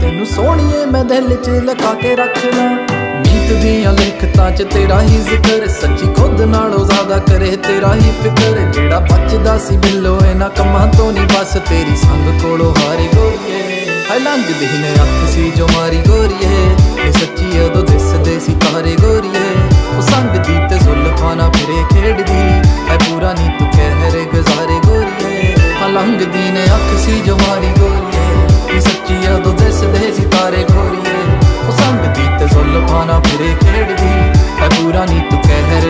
ਤੈਨੂੰ ਸੋਹਣੀਏ ਮੈਂ ਦਿਲ 'ਚ ਲਗਾ ਕੇ ਰੱਖਣਾ। ਨੀਤ ਦੀਆਂ ਲਿਖਤਾਂ 'ਚ ਤੇਰਾ ਹੀ ਜ਼ਿਕਰ, ਸੱਚੀ ਖੁਦ ਨਾਲੋਂ ਜ਼ਿਆਦਾ ਕਰੇ ਤੇਰਾ ਹੀ ਫਿਕਰ। ਜਿਹੜਾ ਬਚਦਾ ਸੀ ਬਿੱਲੋ ਇਹਨਾਂ ਕੰਮਾਂ ਤੋਂ ਨਹੀਂ, ਬਸ ਤੇਰੀ ਸੰਗ ਕੋਲੋਂ ਹਾਰੇ ਗੋਰੀਏ। ਹਾਏ ਲੰਘਦੀ ਨੇ ਅੱਖ ਸੀ ਜੋ ਮਾਰੀ ਗੋਰੀਏ, ਇਹ ਸੱਚੀ ਉਦੋਂ ਦਿਸਦੇ ਸੀ ਤਾਰੇ ਗੋਰੀਏ। ਉਹ ਸੰਗਦੀ ਤੇ ਜ਼ੁਲਫਾਂ ਨਾਲ ਫਿਰੇ ਖੇਡਦੀ, ਹਾਏ ਪੂਰਾ ਨੀ ਤੂੰ ਕਹਿਰ ਗੁਜ਼ਾਰੇ ਗੋਰੀਏ। ਹਾਂ ਲੰਘਦੀ ਨੇ ਅੱਖ ਸੀ ਜੋ ਮਾਰੀ ਗੋਰੀਏ, ਇਹ ਸੱਚੀ ਉਦੋਂ ਦਿਸਦੇ ਸੀ ਤਾਰੇ ਗੋਰੀਏ। ਉਹ ਸੰਗਦੀ ਤੇ ਜ਼ੁਲਫਾਂ ਨਾਲ ਫਿਰੇ ਖੇਡਦੀ, ਹਾਏ ਪੂਰਾ ਨੀ ਤੂੰ ਕਹਿਰ